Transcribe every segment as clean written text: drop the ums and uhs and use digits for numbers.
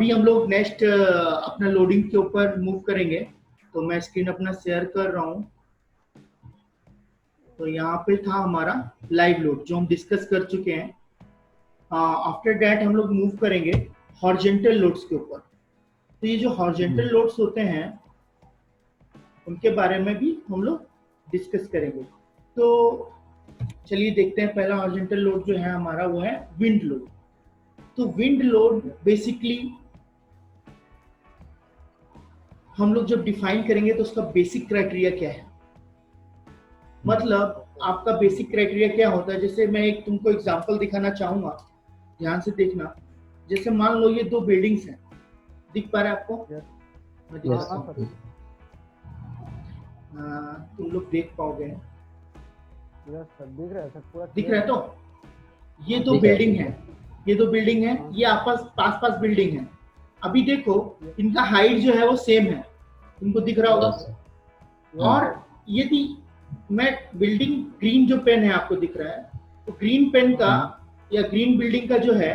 अभी हम लोग नेक्स्ट अपना लोडिंग के ऊपर मूव करेंगे। तो मैं स्क्रीन अपना शेयर कर रहा हूँ। तो यहाँ पे था हमारा लाइव लोड जो हम डिस्कस कर चुके हैं। आफ्टर दैट हम लोग मूव करेंगे हॉरिजॉन्टल लोड्स के ऊपर। तो ये जो हॉरिजॉन्टल लोड्स होते हैं उनके बारे में भी हम लोग डिस्कस करेंगे। तो चलिए देखते हैं। पहला हॉरिजॉन्टल लोड जो है हमारा वो है विंड लोड। तो विंड लोड बेसिकली हम लोग जब डिफाइन करेंगे तो उसका बेसिक क्राइटेरिया क्या है, मतलब आपका बेसिक क्राइटेरिया क्या होता है। जैसे मैं एक तुमको एग्जांपल दिखाना चाहूंगा, ध्यान से देखना। जैसे मान लो ये दो बिल्डिंग्स हैं, दिख पा रहा है आपको? मैं दिखाता हूं, तुम लोग देख पाओगे। दिख रहा है? तो ये दो बिल्डिंग है, ये दो बिल्डिंग है, ये आपस पास बिल्डिंग है। अभी देखो इनका हाइट जो है वो सेम है, तुमको दिख रहा होगा। और यदि मैं बिल्डिंग ग्रीन जो पेन है आपको दिख रहा है, तो ग्रीन पेन का या ग्रीन बिल्डिंग का जो है,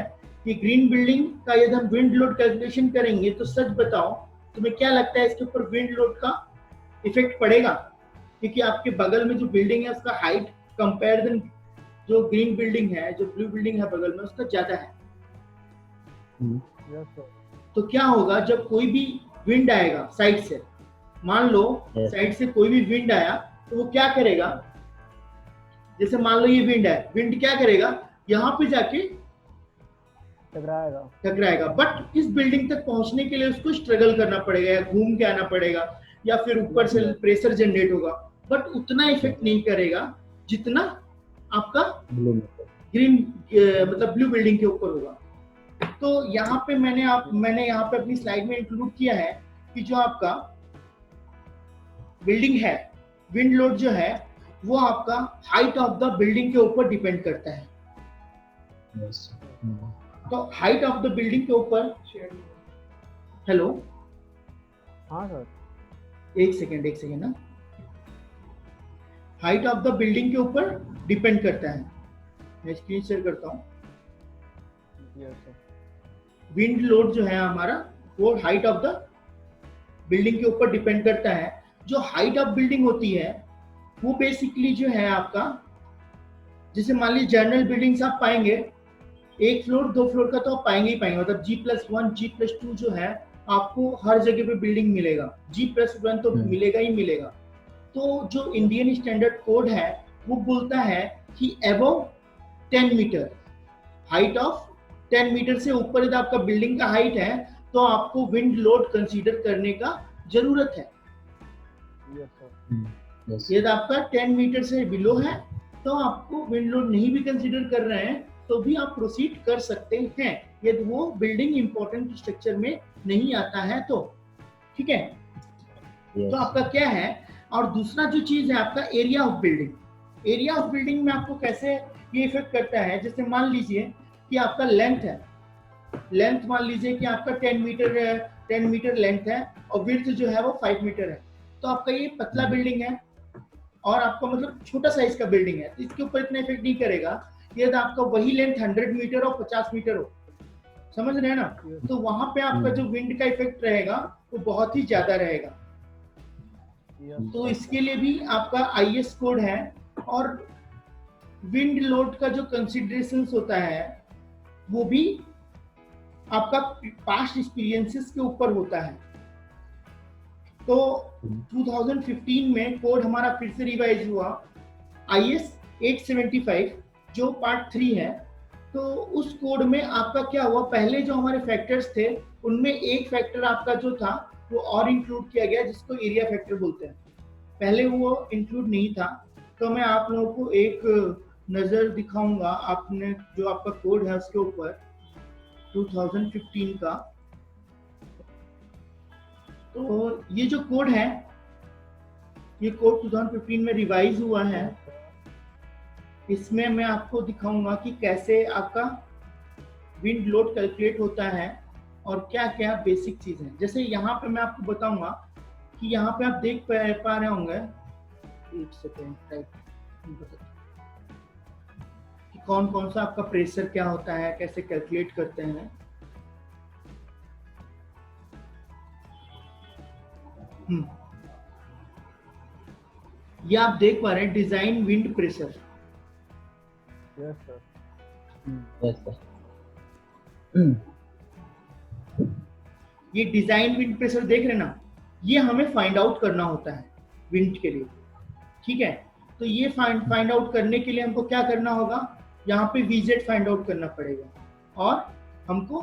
ये ग्रीन बिल्डिंग का यदि हम विंड लोड कैलकुलेशन करेंगे तो सच बताओ तुम्हें क्या लगता है इसके ऊपर विंड लोड का इफेक्ट पड़ेगा? क्योंकि आपके बगल में जो बिल्डिंग है उसका हाइट कंपेरिजन जो ग्रीन बिल्डिंग है, जो ब्लू बिल्डिंग है बगल में, उसका ज्यादा है। तो क्या होगा जब कोई भी विंड आएगा साइड से, मान लो साइड से कोई भी विंड आया तो वो क्या करेगा? जैसे मान लो ये विंड है, विंड क्या करेगा? यहाँ पे जाके टकराएगा। बट इस बिल्डिंग तक पहुंचने के लिए उसको स्ट्रगल करना पड़ेगा, या घूम के आना पड़ेगा, या फिर ऊपर से प्रेशर जनरेट होगा। बट उतना इफेक्ट नहीं करेगा जितना आपका ग्रीन मतलब ब्लू बिल्डिंग के ऊपर होगा। तो यहाँ पे मैंने यहाँ पे अपनी स्लाइड में इंक्लूड किया है कि जो आपका बिल्डिंग है, विंड लोड जो है वो आपका हाइट ऑफ द बिल्डिंग के ऊपर डिपेंड करता है। तो हाइट ऑफ द बिल्डिंग के ऊपर, हेलो, हाँ सर, एक सेकेंड ना, हाइट ऑफ द बिल्डिंग के ऊपर डिपेंड करता है। मैं स्क्रीन शेयर करता हूँ। विंड लोड जो है हमारा वो हाइट ऑफ द बिल्डिंग के ऊपर डिपेंड करता है। जो हाइट ऑफ बिल्डिंग होती है वो बेसिकली जो है आपका, जैसे मान लीजिए जनरल बिल्डिंग्स आप पाएंगे, एक फ्लोर दो फ्लोर का तो आप पाएंगे ही पाएंगे, मतलब G+1 G+2 जो है आपको हर जगह पे बिल्डिंग मिलेगा। G+1 तो मिलेगा ही मिलेगा। तो जो इंडियन स्टैंडर्ड कोड है वो बोलता है कि above 10 metre, height of 10 metre से ऊपर यदि आपका बिल्डिंग का हाइट है तो आपको विंड लोड कंसीडर करने का जरूरत है। यदि आपका 10 मीटर से बिलो है तो आपको विंड लोड नहीं भी कंसीडर कर रहे हैं तो भी आप प्रोसीड कर सकते हैं, यदि वो बिल्डिंग इंपॉर्टेंट स्ट्रक्चर में नहीं आता है तो। ठीक है, तो आपका क्या है। और दूसरा जो चीज है आपका area of building. Area of building में आपको कैसे ये इफेक्ट करता है, जैसे मान लीजिए कि आपका लेंथ है, लेंथ मान लीजिए कि आपका 10 मीटर लेंथ है और विड्थ जो है वो 5 मीटर है। तो आपका ये पतला बिल्डिंग है और आपका मतलब छोटा साइज का बिल्डिंग है, तो इसके ऊपर इतना इफेक्ट नहीं करेगा यदि आपका वही लेंथ 100 मीटर और 50 मीटर हो। समझ रहे हैं ना? तो वहां पे आपका जो विंड का इफेक्ट रहेगा वो बहुत ही ज्यादा रहेगा। तो इसके लिए भी आपका IS कोड है। और विंड लोड का जो कंसिडरेशंस होता है वो भी आपका पास्ट एक्सपीरियंसेस के ऊपर होता है। तो 2015 में कोड हमारा फिर से रिवाइज हुआ, IS 875 जो पार्ट 3 है। तो उस कोड में आपका क्या हुआ, पहले जो हमारे फैक्टर्स थे उनमें एक फैक्टर आपका जो था वो और इंक्लूड किया गया जिसको एरिया फैक्टर बोलते हैं। पहले वो इंक्लूड नहीं था। तो मैं आप लोगों को एक नजर दिखाऊंगा, आपने जो आपका कोड है उसके ऊपर 2015 का। तो ये जो कोड है, ये कोड 2015 में रिवाइज हुआ है। इसमें मैं आपको दिखाऊंगा कि कैसे आपका विंड लोड कैलकुलेट होता है और क्या क्या बेसिक चीज है। जैसे यहाँ पे मैं आपको बताऊंगा कि यहाँ पे आप देख पा रहे होंगे, एक सेकेंड कि कौन कौन सा आपका प्रेशर क्या होता है, कैसे कैलकुलेट करते हैं। हम्म, ये आप देख पा रहे हैं design wind pressure. Yes sir. Yes sir. ये डिजाइन विंड प्रेशर देख रहे हैं ना, ये हमें फाइंड आउट करना होता है विंड के लिए, ठीक है। तो ये फाइंड आउट करने के लिए हमको क्या करना होगा, यहाँ पे VZ फाइंड आउट करना पड़ेगा और हमको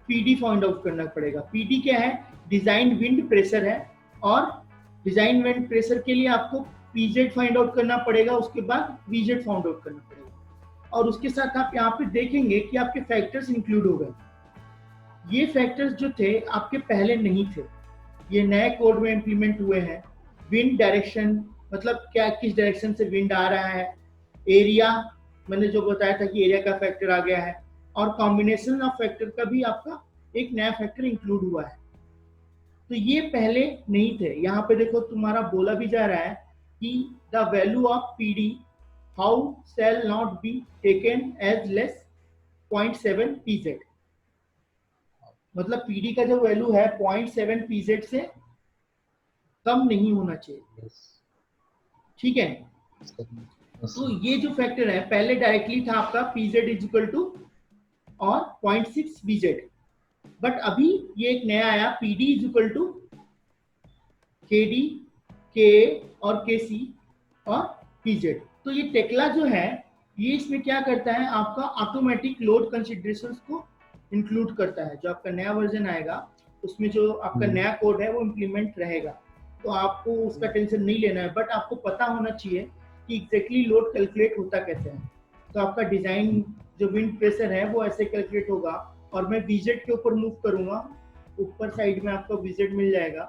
PD फाइंड आउट करना पड़ेगा। PD क्या है, डिजाइन विंड प्रेशर है, और डिजाइन विंड प्रेशर के लिए आपको PZ फाइंड आउट करना पड़ेगा, उसके बाद VZ फाइंड आउट करना पड़ेगा। और उसके साथ आप यहाँ पे देखेंगे कि आपके फैक्टर्स इंक्लूड हो गए। ये फैक्टर्स जो थे आपके पहले नहीं थे, ये नए कोड में इंप्लीमेंट हुए हैं। विंड डायरेक्शन, मतलब क्या किस डायरेक्शन से विंड आ रहा है। एरिया, मैंने जो बताया था कि एरिया का फैक्टर आ गया है, और कॉम्बिनेशन ऑफ फैक्टर का भी आपका एक नया फैक्टर इंक्लूड हुआ है। तो ये पहले नहीं थे। यहाँ पे देखो तुम्हारा बोला भी जा रहा है कि the value of PD how shall not be taken as less 0.7 PZ। मतलब PD का जो वैल्यू है 0.7 PZ से कम नहीं होना चाहिए, ठीक है। तो ये जो फैक्टर है पहले डायरेक्टली था आपका PZ इज इक्वल टू और 0.6 BZ, बट अभी ये एक नया आया PD is equal to KD, KA और KC और PZ। तो ये टेक्ला जो है ये इसमें क्या करता है, आपका ऑटोमेटिक लोड कंसिडरेशंस को इंक्लूड करता है। जो आपका नया वर्जन आएगा उसमें जो आपका नया कोड है वो इम्प्लीमेंट रहेगा, तो आपको उसका टेंशन नहीं लेना है। बट आपको पता होना चाहिए कि एग्जैक्टली लोड कैलकुलेट होता कैसे है। तो आपका डिजाइन जो विंड प्रेशर है वो ऐसे कैलकुलेट होगा, और मैं VZ के ऊपर मूव करूंगा, ऊपर साइड में आपको VZ मिल जाएगा।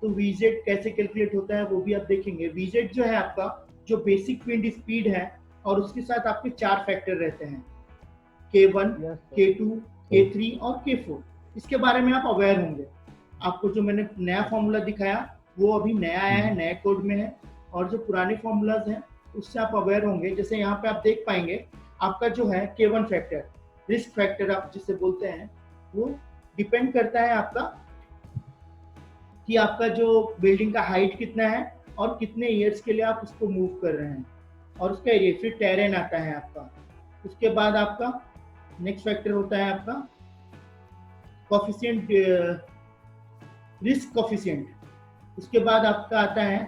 तो VZ कैसे कैलकुलेट होता है वो भी आप देखेंगे। VZ जो है आपका जो बेसिक विंड स्पीड है, और उसके साथ आपके 4 फैक्टर रहते हैं, K1, K2, K3 और K4। इसके बारे में आप अवेयर होंगे। आपको जो मैंने नया फॉर्मूला दिखाया वो अभी नया आया है, नए कोड में है, और जो पुराने फॉर्मूलाज हैं उससे आप अवेयर होंगे। जैसे यहाँ पे आप देख पाएंगे आपका जो है K1 फैक्टर, रिस्क फैक्टर आप जिसे बोलते हैं, वो डिपेंड करता है आपका कि आपका जो बिल्डिंग का हाइट कितना है और कितने ईयर्स के लिए आप उसको मूव कर रहे हैं, और उसका एरिया, फिर टेरेन आता है आपका। उसके बाद आपका नेक्स्ट फैक्टर होता है आपका कोफिशिएंट, रिस्क कोफिशिएंट। उसके बाद आपका आता है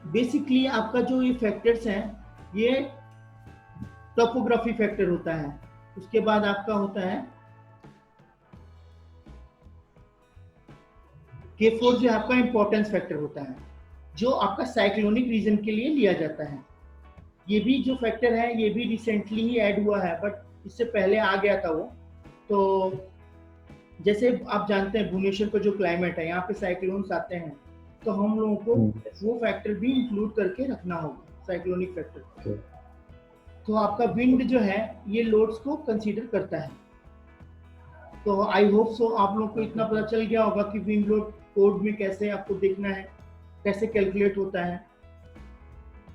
बेसिकली आपका जो ये फैक्टर्स हैं ये टोपोग्राफी फैक्टर होता है। उसके बाद आपका होता है K4 जो आपका इंपॉर्टेंस फैक्टर होता है, जो आपका साइक्लोनिक रीजन के लिए लिया जाता है। ये भी जो फैक्टर है ये भी रिसेंटली ही ऐड हुआ है, बट इससे पहले आ गया था वो। तो जैसे आप जानते हैं भुवनेश्वर का जो क्लाइमेट है, यहाँ पे साइक्लोन्स आते हैं, तो हम लोगों को वो फैक्टर भी इंक्लूड करके रखना होगा, साइक्लोनिक फैक्टर। तो आपका विंड जो है ये लोड्स को कंसीडर करता है। तो आई होप सो आप लोगों को इतना पता चल गया होगा कि विंड लोड कोड में कैसे आपको देखना है, कैसे कैलकुलेट होता है।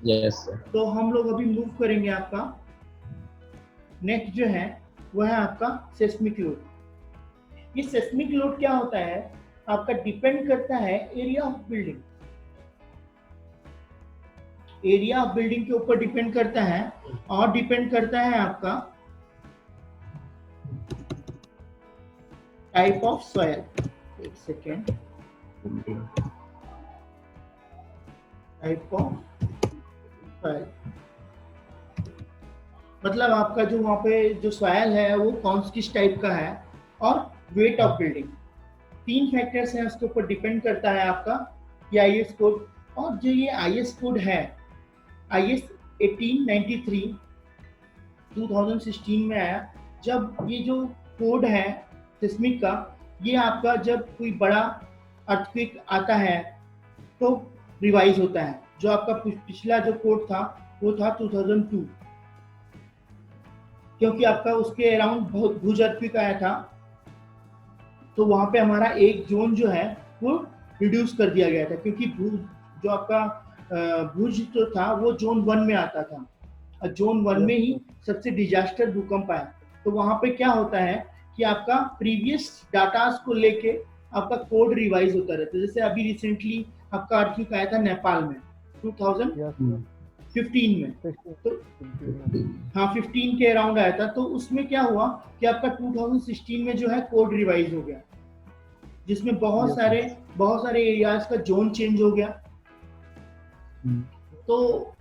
Yes sir. तो हम लोग अभी मूव करेंगे, आपका नेक्स्ट जो है वो है आपका सेस्मिक लोड। ये सेस्मिक लोड क्या होता है, आपका डिपेंड करता है area of building. Area of building के ऊपर डिपेंड करता है, और डिपेंड करता है आपका टाइप ऑफ सॉइल। एक सेकेंड, टाइप ऑफ सॉइल मतलब आपका जो वहाँ पे जो सॉइल है वो कौन किस टाइप का है, और वेट ऑफ बिल्डिंग। 3 फैक्टर्स हैं, उसके ऊपर डिपेंड करता है आपका ये IS कोड। और जो ये IS कोड है IS 1893 2016 में आया। जब ये जो कोड है सिस्मिक का, ये आपका जब कोई बड़ा अर्थक्वेक आता है तो रिवाइज होता है। जो आपका पिछला जो कोड था वो था 2002, क्योंकि आपका उसके अराउंड बहुत भुज अर्थक्वेक आया था, तो वहां पे हमारा एक जोन जो है वो रिड्यूस कर दिया गया था, क्योंकि भुज जो आपका भुज तो था वो जोन 1 में आता था, और जोन 1 में ही सबसे डिजास्टर भूकंप आया। तो वहां पे क्या होता है कि आपका प्रीवियस डाटास को लेके आपका कोड रिवाइज होता रहता है। जैसे अभी रिसेंटली आपका अर्थक्वेक आया था नेपाल में 2015 Yes, में, 16, तो 15 हाँ 15 के अराउंड आया था। तो उसमें क्या हुआ कि आपका 2016 में जो है कोड रिवाइज हो गया, जिसमें बहुत Yes, सारे एरियाज का जोन चेंज हो गया। तो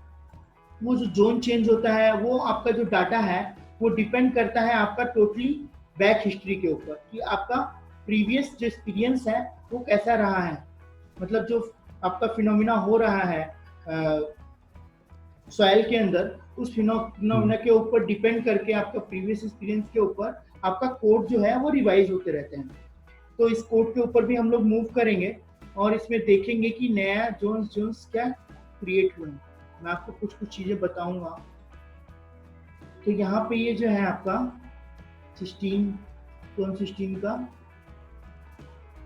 वो जो जोन चेंज होता है वो आपका जो डाटा है वो डिपेंड करता है आपका टोटली बैक हिस्ट्री के ऊपर, कि आपका प्रीवियस जो एक्सपीरियंस है वो कैसा रहा है। मतलब जो आपका फिनोमिना हो रहा है सॉइल के अंदर, उस फिनोमिना के ऊपर डिपेंड करके आपका प्रीवियस एक्सपीरियंस के ऊपर आपका कोड जो है वो रिवाइज होते रहते हैं। तो इस कोड के ऊपर भी हम लोग मूव करेंगे और इसमें देखेंगे कि नया जोन्स क्या क्रिएट हुए हैं। मैं आपको कुछ चीजें बताऊंगा। तो यहाँ पे ये जो है आपका 2016 का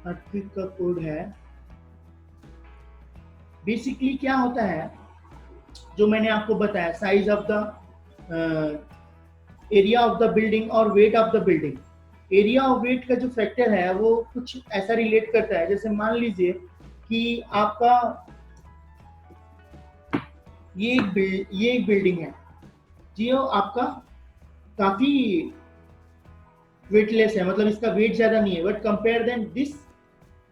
अर्थक्वेक का कोड है। बेसिकली क्या होता है, जो मैंने आपको बताया, size of the area of the building और weight of the building. Area और वेट का जो फैक्टर है वो कुछ ऐसा रिलेट करता है, जैसे मान लीजिए कि आपका ये एक बिल्डिंग है जी, आपका काफी वेटलेस है, मतलब इसका वेट ज्यादा नहीं है, बट कंपेयर देन दिस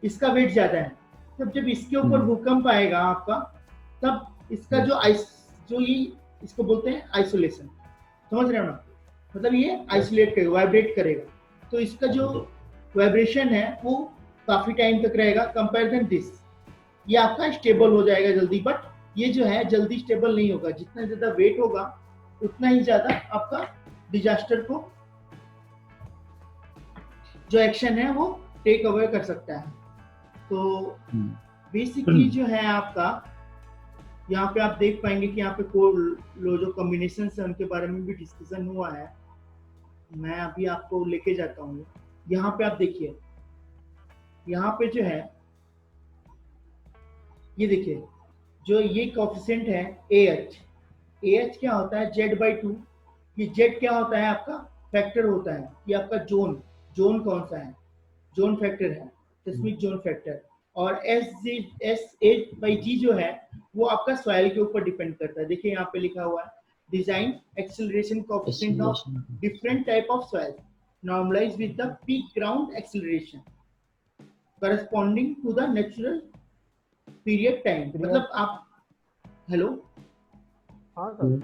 इसका वेट ज्यादा है। तब जब इसके ऊपर भूकंप आएगा आपका, तब इसका जो ये इसको बोलते हैं आइसोलेशन, समझ रहे हो ना, मतलब ये आइसोलेट करेगा, वाइब्रेट करेगा। तो इसका जो वाइब्रेशन है वो काफी टाइम तक रहेगा, कंपेयर देन दिस ये आपका स्टेबल हो जाएगा जल्दी। बट ये जो है जल्दी स्टेबल नहीं होगा, जितना ज्यादा वेट होगा उतना ही ज्यादा आपका डिजास्टर को जो एक्शन है वो टेक अवे कर सकता है। तो बेसिकली जो है आपका यहाँ पे आप देख पाएंगे कि यहाँ पे जो कॉम्बिनेशन है उनके बारे में भी डिस्कशन हुआ है। मैं अभी आपको लेके जाता हूँ। यहाँ पे आप देखिए, यहाँ पे जो है ये देखिए, जो ये कोएफिशिएंट है AH क्या होता है Z/2। ये Z क्या होता है, आपका फैक्टर होता है कि आपका जोन कौन सा है, जोन फैक्टर है, सिस्मिक जोन फैक्टर। और SH/G जो है वो आपका सॉइल के ऊपर डिपेंड करता है। देखिए यहाँ पे लिखा हुआ है design acceleration coefficient of different type of soil normalise with the peak ground acceleration corresponding to the natural period time. मतलब आप हेलो, हाँ सर,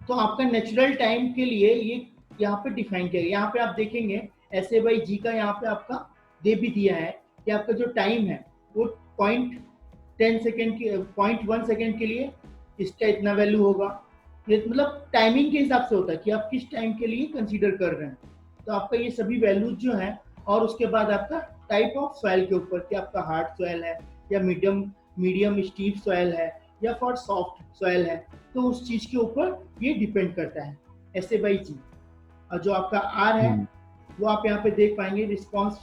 तो आपका नेचुरल टाइम के लिए ये यहाँ पे डिफाइन किया गया। यहाँ पे आप देखेंगे SA/G का यहाँ पे आपका दे भी दिया है कि आपका जो टाइम है वो 0.1 सेकेंड के लिए इसका इतना वैल्यू होगा। ये मतलब टाइमिंग के हिसाब से होता है कि आप किस टाइम के लिए कंसीडर कर रहे हैं। तो आपका ये सभी वैल्यूज जो है, और उसके बाद आपका टाइप ऑफ सॉइल के ऊपर कि आपका हार्ड सॉइल है या मीडियम स्टीप सॉइल है या फॉर सॉफ्ट सॉइल है, तो उस चीज के ऊपर ये डिपेंड करता है SA/G। और जो आपका R है वो आप यहाँ पे देख पाएंगे रिस्पॉन्स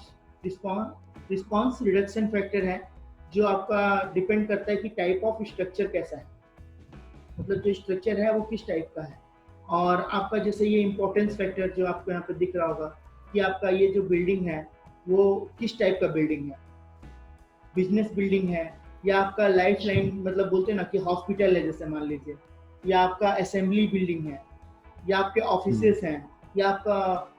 रिडक्शन फैक्टर है, जो आपका डिपेंड करता है कि टाइप ऑफ स्ट्रक्चर कैसा है, मतलब जो स्ट्रक्चर है वो किस टाइप का है। और आपका जैसे ये इम्पोर्टेंस फैक्टर जो आपको यहाँ पे दिख रहा होगा कि आपका ये जो बिल्डिंग है वो किस टाइप का बिल्डिंग है, बिजनेस बिल्डिंग है या आपका लाइफ लाइन, मतलब बोलते हैं ना कि हॉस्पिटल है जैसे मान लीजिए, या आपका असेंबली बिल्डिंग है, या आपके ऑफिसेस हैं, या आपका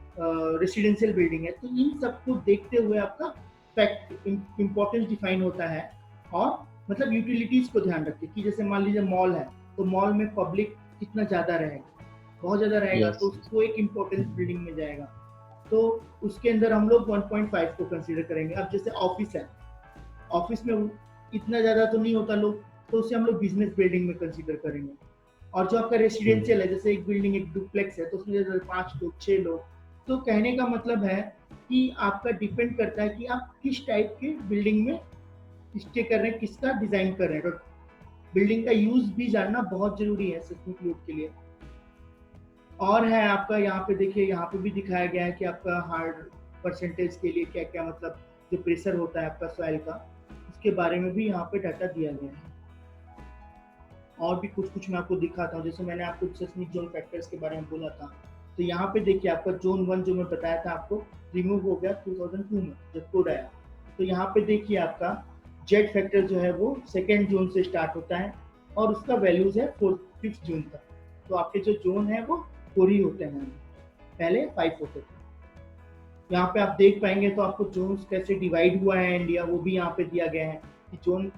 रेसिडेंशियल बिल्डिंग है। तो इन सबको देखते हुए आपका फैक्ट इम्पोर्टेंस डिफाइन होता है। और मतलब यूटिलिटीज को ध्यान रखते कि जैसे मान लीजिए मॉल है, तो मॉल में पब्लिक कितना ज्यादा रहेगा, बहुत ज्यादा रहेगा, तो उसको एक इम्पोर्टेंस बिल्डिंग में जाएगा, तो उसके अंदर हम लोग 1.5 को कंसीडर करेंगे। अब जैसे ऑफिस है, ऑफिस में इतना ज्यादा तो नहीं होता लोग, तो उसे हम लोग बिजनेस बिल्डिंग में कंसीडर करेंगे। और जो आपका रेसिडेंशियल है, जैसे एक बिल्डिंग एक डुप्लेक्स है, तो उसमें 5 लोग 6 लोग, तो कहने का मतलब है कि आपका डिपेंड करता है कि आप किस टाइप के बिल्डिंग में स्टे कर रहे हैं, किसका डिजाइन कर रहे हैं। तो बिल्डिंग का यूज भी जानना बहुत जरूरी है सिस्मिक लोड के लिए। और है आपका यहाँ पे देखिए, यहाँ पे भी दिखाया गया है कि आपका हार्ड परसेंटेज के लिए क्या क्या, मतलब जो प्रेशर होता है आपका सॉइल का, उसके बारे में भी यहाँ पे डाटा दिया गया है। और भी कुछ मैं आपको दिखाता हूँ। जैसे मैंने आपको सिस्मिक जोन फैक्टर्स के बारे में बोला था, तो यहाँ पे देखिए आपका जोन 1 जो मैं बताया था आपको रिमूव हो गया 2002 में जब कोड आया। तो यहाँ पे देखिए आपका जेट फैक्टर जो है वो सेकेंड जोन से स्टार्ट होता है और उसका वैल्यूज है 5th जून तक। तो आपके जो जोन है वो 4 ही होते हैं, पहले 5 होते थे। यहाँ पे आप देख पाएंगे तो आपको जोन्स कैसे डिवाइड हुआ है इंडिया वो भी यहाँ पे दिया गया है कि जोन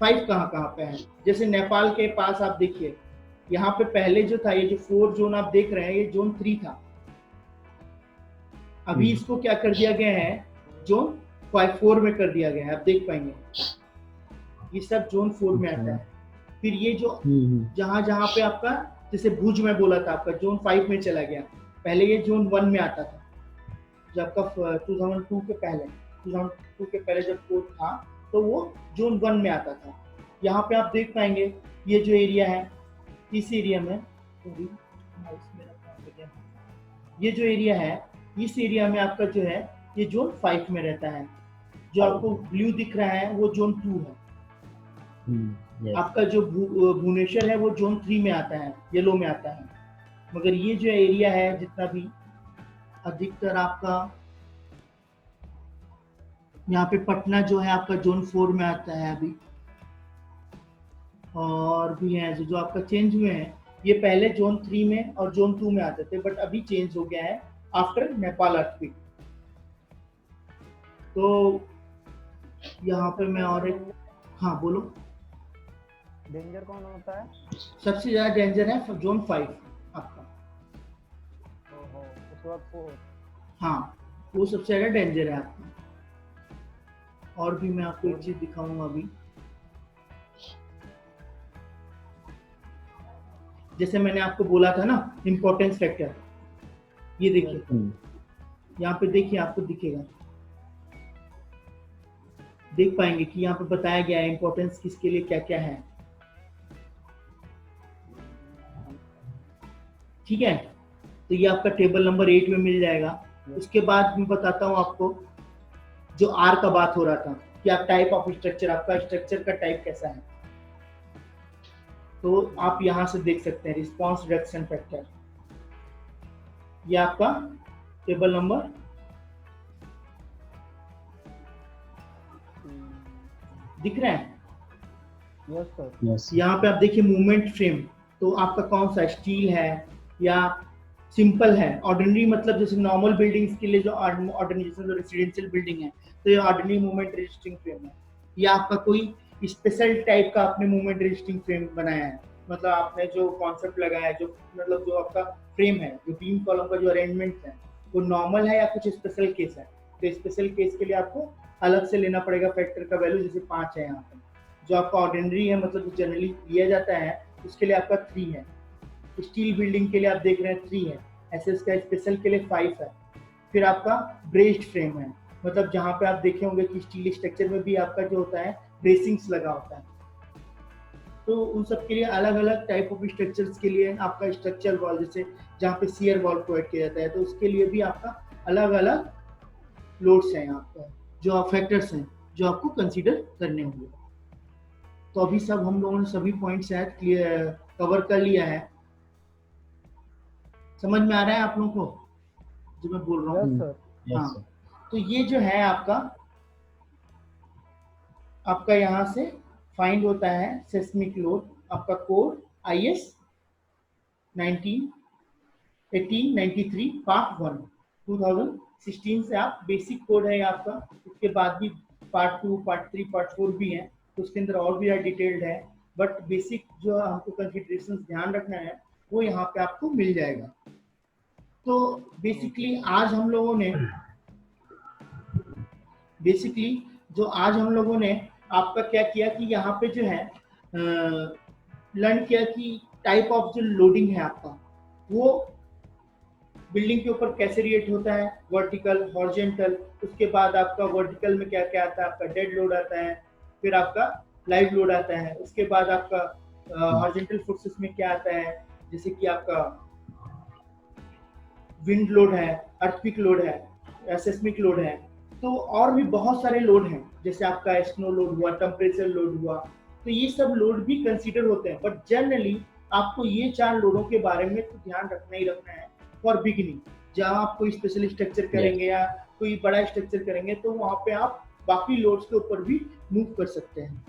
5 कहाँ कहाँ पे है। जैसे नेपाल के पास आप देखिए यहाँ पे पहले जो था ये जो 4 जोन आप देख रहे हैं ये जोन 3 था, अभी इसको क्या कर दिया गया है जोन 4 में कर दिया गया है। आप देख पाएंगे ये सब जोन 4 में आता है। फिर ये जो जहां जहां पे आपका जैसे भुज में बोला था आपका जोन 5 में चला गया, पहले ये जोन 1 में आता था जब आपका 2002 के पहले जब कोड था तो वो जोन 1 में आता था। यहाँ पे आप देख पाएंगे ये जो एरिया है इस एरिया में ये जो एरिया है इस एरिया में आपका जो है ये जोन 5 में रहता है। जो आपको ब्लू दिख रहा है वो जोन 2 है। आपका जो भुवनेश्वर है वो जोन 3 में आता है, येलो में आता है। मगर ये जो एरिया है जितना भी अधिकतर आपका यहाँ पे पटना जो है आपका जोन 4 में आता है अभी, और भी है जो आपका चेंज हुए हैं। ये पहले जोन 3 में और जोन 2 में आते थे बट अभी चेंज हो गया है आफ्टर नेपाल अर्थक्वेक। तो यहाँ पे मैं और एक हाँ बोलो। डेंजर कौन होता है? सबसे ज्यादा डेंजर है जोन 5 आपका। ओहो, उसके बाद 4। हाँ वो सबसे ज्यादा डेंजर है आपका। और भी मैं आपको एक चीज दिखाऊंगा अभी, जैसे मैंने आपको बोला था ना इम्पोर्टेंस फैक्टर, ये देखिए यहाँ पे देखिए आपको दिखेगा, देख पाएंगे कि यहाँ पे बताया गया है इम्पोर्टेंस किसके लिए क्या क्या है। ठीक है, तो ये आपका टेबल नंबर 8 में मिल जाएगा। उसके बाद मैं बताता हूँ आपको जो आर का बात हो रहा था कि आप टाइप ऑफ स्ट्रक्चर, आपका स्ट्रक्चर का टाइप कैसा है। तो आप यहां से देख सकते हैं रिस्पांस रिडक्शन फैक्टर, ये आपका टेबल नंबर दिख रहा है। Yes sir. Yes. यहाँ पे आप देखिए मूवमेंट फ्रेम, तो आपका कौन सा स्टील है या सिंपल है। ऑर्डिनरी मतलब जैसे नॉर्मल बिल्डिंग्स के लिए जो ऑर्डिनरी जैसे जो रेसिडेंशियल बिल्डिंग है तो ये ऑर्डिनरी मूवमेंट रजिस्टिंग फ्रेम है, या आपका कोई स्पेशल टाइप का आपने मूवमेंट रजिस्टिंग फ्रेम बनाया है, मतलब आपने जो कॉन्सेप्ट लगाया है, जो मतलब जो आपका फ्रेम है, जो बीम कॉलम का जो अरेंजमेंट है वो नॉर्मल है या कुछ स्पेशल केस है। तो स्पेशल केस के लिए आपको अलग से लेना पड़ेगा फैक्टर का वैल्यू, जैसे 5 है यहाँ पे। जो आपका ऑर्डिनरी है मतलब जो जनरली लिया जाता है उसके लिए आपका 3 है। स्टील बिल्डिंग के लिए आप देख रहे हैं 3 है, ऐसे इसका स्पेशल के लिए 5 है। फिर आपका ब्रेस्ड फ्रेम है, मतलब जहाँ पे आप देखे होंगे कि स्टील स्ट्रक्चर में भी आपका जो होता है ब्रेसिंग्स लगा होता है। तो उन सब के लिए अलग अलग टाइप ऑफ स्ट्रक्चर्स के लिए आपका स्ट्रक्चर वॉल, जैसे जहाँ पे शियर वॉल प्रोवाइड किया जाता है तो उसके लिए भी आपका अलग अलग लोड्स हैं आपका, जो फैक्टर्स हैं जो आपको कंसीडर करने होंगे। तो अभी सब हम लोगों ने सभी पॉइंट शायद क्लियर कवर कर लिया है। समझ में आ रहा है आप लोगों को जो मैं बोल रहा हूँ? Yes sir. हाँ, तो ये जो है आपका यहाँ से फाइंड होता है सेस्मिक लोड, आपका कोड IS 1893 पार्ट 1 2016 से आप बेसिक कोड है आपका। उसके बाद भी पार्ट 2, पार्ट 3, पार्ट 4 भी है, तो उसके अंदर और भी डिटेल्ड है, बट बेसिक जो हमको कंसिडरेशन ध्यान रखना है वो यहाँ पे आपको मिल जाएगा। तो बेसिकली आज हम लोगों ने आपका क्या किया कि यहाँ पे जो है लर्न किया कि टाइप ऑफ जो लोडिंग है आपका वो बिल्डिंग के ऊपर कैसे रिएक्ट होता है, वर्टिकल, हॉरिजॉन्टल। उसके बाद आपका वर्टिकल में क्या क्या आता है, आपका डेड लोड आता है, फिर आपका लाइव लोड आता है। उसके बाद आपका हॉरिजॉन्टल फोर्सेस में क्या आता है, जैसे कि आपका विंड लोड है, अर्थक्वेक लोड है, सेस्मिक लोड है, तो और भी बहुत सारे लोड हैं, जैसे आपका स्नो लोड हुआ, टेम्परेचर लोड हुआ। तो ये सब लोड भी कंसीडर होते हैं, बट जनरली आपको ये 4 लोडों के बारे में तो ध्यान रखना ही रखना है फॉर बिगिनिंग। जहाँ आप कोई स्पेशल स्ट्रक्चर करेंगे या कोई बड़ा स्ट्रक्चर करेंगे तो वहाँ पे आप बाकी लोड्स के ऊपर भी मूव कर सकते हैं।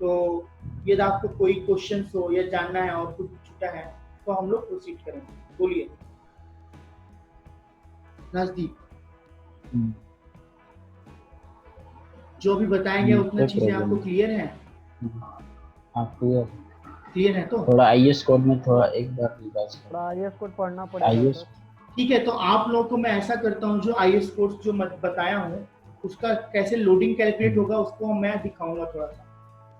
तो यदि आपको कोई क्वेश्चन हो या जानना है और कुछ छूटा है तो हम लोग प्रोसीड करेंगे। बोलिए राजदीप, जो भी बताएंगे उतना चीजें आपको क्लियर है? आप क्लियर है? तो थोड़ा आईएस कोड में थोड़ा एक बार रिवाइज करो। थोड़ा आईएस कोड पढ़ना पड़ेगा आईएस सर। ठीक है, तो आप लोगों को मैं ऐसा करता हूँ, जो आईएस कोर्स जो मैं बताया हूँ उसका कैसे लोडिंग कैलकुलेट होगा उसको मैं दिखाऊंगा थोड़ा सा,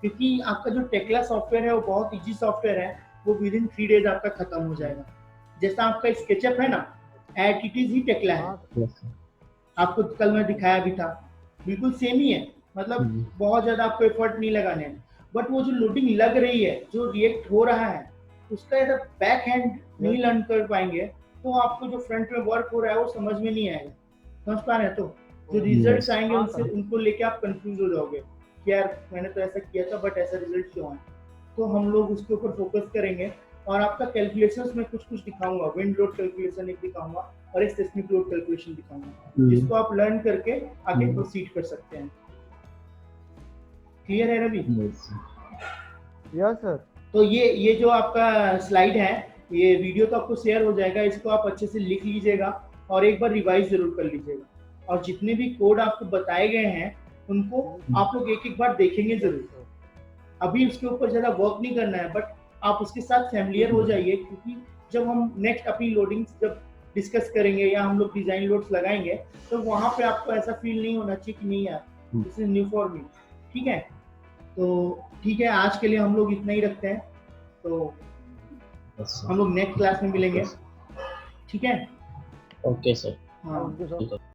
क्योंकि आपका जो टेक्ला सॉफ्टवेयर है वो बहुत इजी सॉफ्टवेयर है, वो विद इन 3 डेज आपका खत्म हो जाएगा। जैसा आपका स्केचअप है ना, at it is he Tekla है। आपको कल मैं दिखाया भी था, बिल्कुल सेम ही है, मतलब बहुत ज्यादा आपको एफर्ट नहीं लगाने हैं। बट वो जो लोडिंग लग रही है, जो रिएक्ट हो रहा है, उसका यदि बैक हैंड नहीं लर्न कर पाएंगे तो आपको जो फ्रंट में वर्क हो रहा है वो समझ में नहीं आएगा। समझ पा रहे हैं? तो जो रिजल्ट्स आएंगे उनसे उनको लेके आप कंफ्यूज हो जाओगे कि यार मैंने तो ऐसा किया था बट ऐसा रिजल्ट क्यों आया। तो हम लोग उसके ऊपर फोकस करेंगे और आपका कैलकुलेशंस में कुछ दिखाऊंगा, विंड लोड कैलकुलेशन एक दिखाऊंगा और एक सेस्मिक लोड कैलकुलेशन दिखाऊंगा, जिसको आप लर्न करके आगे प्रोसीड कर सकते हैं। क्लियर है रवि? Yes sir. तो ये जो आपका स्लाइड है, ये वीडियो तो आपको शेयर हो जाएगा, इसको आप अच्छे से लिख लीजिएगा और एक बार रिवाइज जरूर कर लीजिएगा। और जितने भी कोड आपको बताए गए हैं उनको आप लोग एक बार देखेंगे जरूर। अभी उसके ऊपर ज्यादा वर्क नहीं करना है, बट आप उसके साथ फैमिलियर हो जाइए, क्योंकि जब हम नेक्स्ट अपनी लोडिंग जब डिस्कस करेंगे या हम लोग डिजाइन लोड्स लगाएंगे तो वहां पे आपको ऐसा फील नहीं होना चाहिए कि नहीं यार this is new for me. ठीक है, तो ठीक है, आज के लिए हम लोग इतना ही रखते हैं। तो हम लोग नेक्स्ट क्लास में मिलेंगे। ठीक है, ओके सर। हाँ। Thank you sir.